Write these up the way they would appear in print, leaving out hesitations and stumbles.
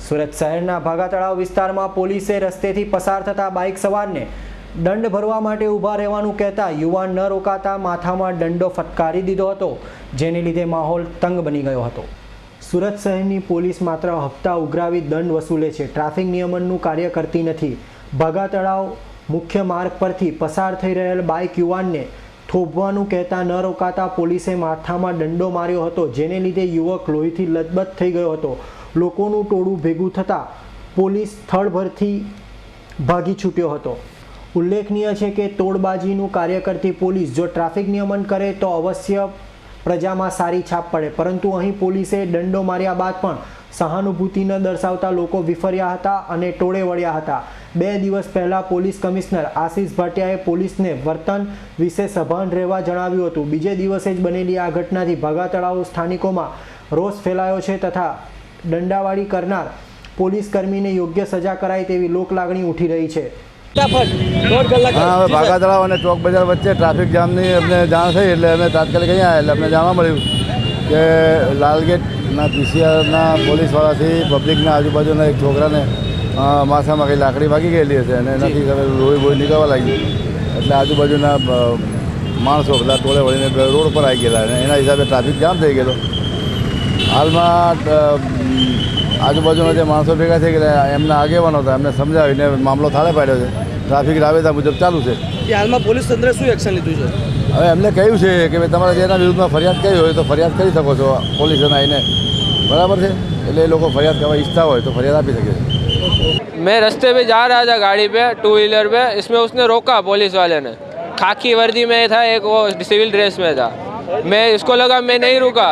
સુરત શહેરના ભાગા તળાવ વિસ્તારમાં પોલીસે રસ્તેથી પસાર થતા બાઇક સવારને દંડ ભરવા માટે ઊભા રહેવાનું કહેતા યુવાન ન રોકાતા માથામાં દંડો ફટકારી દીધો હતો, જેને લીધે માહોલ તંગ બની ગયો હતો। સુરત શહેરની પોલીસ માત્ર હપ્તા ઉઘરાવી દંડ વસૂલે છે, ટ્રાફિક નિયમનનું કાર્ય કરતી નથી। ભાગા તળાવ મુખ્ય માર્ગ પરથી પસાર થઈ રહેલ બાઇક યુવાનને થોભવાનું કહેતા ન રોકાતા પોલીસે માથામાં દંડો માર્યો હતો, જેને લીધે યુવક લોહીથી લથબથ થઈ ગયો હતો। લોકોનું ટોળું ભેગું થતાં પોલીસ સ્થળભરથી ભાગી છૂટ્યો હતો। ઉલ્લેખનીય છે કે તોડબાજીનું કાર્ય કરતી પોલીસ જો ટ્રાફિક નિયમન કરે તો અવશ્ય પ્રજામાં સારી છાપ પડે, પરંતુ અહીં પોલીસે દંડો માર્યા બાદ પણ સહાનુભૂતિ ન દર્શાવતા લોકો વિફર્યા હતા અને ટોળે વળ્યા હતા। 2 દિવસ પહેલા પોલીસ કમિશનર આશિષ ભાટિયાએ પોલીસને વર્તન વિશે સભાન રહેવા જણાવ્યું હતું। બીજે દિવસે જ બનેલી આ ઘટનાથી ભાગા તળાવ સ્થાનિકોમાં રોષ ફેલાયો છે તથા દંડાવાળી કરનાર પોલીસ કર્મીને યોગ્ય સજા કરાય તેવી લોકલાગણી ઉઠી રહી છે। ભાગા તળાવ અને ચોક બજાર વચ્ચે ટ્રાફિક જામની અમને જાણ થઈ એટલે અમે તાત્કાલિક અહીંયા એટલે અમને જાણવા મળ્યું કે લાલગેટના પીસીઆરના પોલીસવાળાથી પબ્લિકના આજુબાજુના એક છોકરાને માથામાં કંઈ લાકડી વાગી ગયેલી હશે અને એનાથી લોહી નીકળવા લાગી, એટલે આજુબાજુના માણસો બધા ટોળે વળીને રોડ પર આવી ગયેલા અને એના હિસાબે ટ્રાફિક જામ થઈ ગયેલો। હાલમાં આજુબાજુના જે માણસો ભેગા થઈ ગયા એમના આગેવાનો હતા, એમને સમજાવીને મામલો થાળે પાડ્યો છે। ટ્રાફિક રાબેતા મુજબ ચાલુ છે। હાલમાં પોલીસ તંત્રે શું એક્શન લીધું છે? હવે એમને કહ્યું છે કે ભાઈ તમારે જેના વિરુદ્ધમાં ફરિયાદ કરી હોય તો ફરિયાદ કરી શકો છો પોલીસને આવીને, બરાબર છે? એટલે એ લોકો ફરિયાદ કરવા ઈચ્છતા હોય તો ફરિયાદ આપી શકે છે। मैं रास्ते पे जा रहा था गाड़ी पे, 2 व्हीलर पे, इसमें उसने रोका पुलिस वाले ने। खाकी वर्दी में था, एक वो सिविल ड्रेस में था। मैं इसको लगा मैं नहीं रुका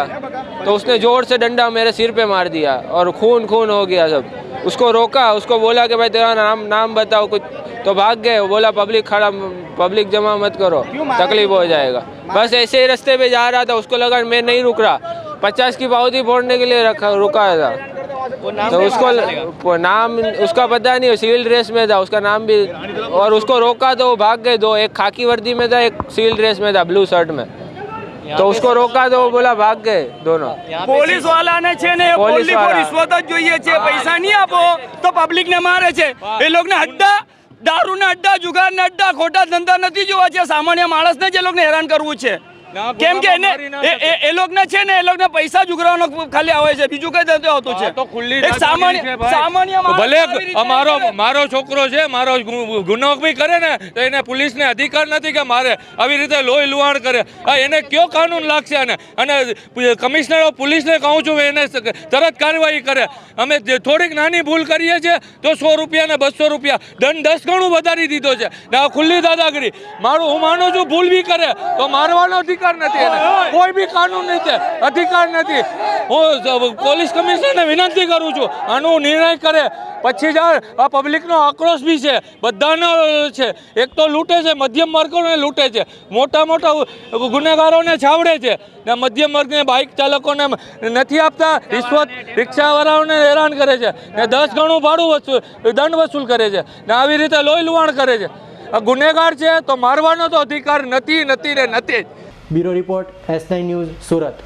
तो उसने जोर से डंडा मेरे सिर पे मार दिया और खून हो गया सब। उसको रोका, उसको बोला कि भाई तेरा नाम बताओ कुछ, तो भाग गए। बोला पब्लिक जमा मत करो, तकलीफ हो जाएगा। बस ऐसे ही रास्ते पे जा रहा था, उसको लगा मैं नहीं रुक रहा, 50 की पावती फोड़ने के लिए रुका था। तो उसको नाम उसका पता नहीं, सिविल ड्रेस में था उसका नाम भी, और उसको रोका तो वो भाग गए। 2, एक खाकी वर्दी में था, एक सिविल ड्रेस में था ब्लू शर्ट में, तो उसको रोका तो वो बोला भाग गए दोनों। પોલીસ વાળાને છે ને પોલીસ રિશ્વત જ જોઈએ છે, પૈસા નહીં આપો તો પબ્લિક ને મારે છે। એ લોકોને અડ્ડા, દારૂના અડ્ડા, જુગારના અડ્ડા, ખોટા ધંધા નથી જોવા છે, સામાન્ય માણસને જ એ લોકોને હેરાન કરવું છે। કેમ કે એને એ લોકોને છે ને એ લોકોને પૈસા જુગરાવાનો ખાલી આવે છે, બીજું કઈ ધંધો આવતું છે। તો ખુલ્લી એક સામાન્ય ભલે મારો છોકરો છે, મારો ગુનો બી કરે ને તો એને પોલીસને અધિકાર નથી કે મારે આવી રીતે લોહી લુહાણ કરે। એને કયો કાનૂન લાગશે? અને કમિશનર ઓફ પોલીસને કહું છું એને તરત કાર્યવાહી કરે। અમે થોડીક નાની ભૂલ કરીએ છીએ તો 100 રૂપિયા ને 200 રૂપિયા દંડ 10 ગણું વધારી દીધો છે ને આ ખુલ્લી દાદાગીરી। હું માનું છું ભૂલ બી કરે તો મારવાનો અધિકાર નથી, એને કોઈ બી કાનૂન રીતે અધિકાર નથી। હું પોલીસ કમિશનરને વિનંતી કરું છું આનું નિર્ણય કરે, પછી જ આ પબ્લિકનો આક્રોશ બી છે, બધાનો છે। એક તો લૂંટે છે, મધ્યમ વર્ગોને લૂંટે છે, મોટા ગુનેગારોને છાવડે છે ને મધ્યમ વર્ગને બાઇક ચાલકોને નથી આપતા, રિશ્વત રિક્ષાવાળાઓને હેરાન કરે છે ને 10 ગણું ભાડું દંડ વસૂલ કરે છે ને આવી રીતે લોહી લુહાણ કરે છે। આ ગુનેગાર છે તો મારવાનો તો અધિકાર નથી ને નથી। Bureau report S9 news Surat.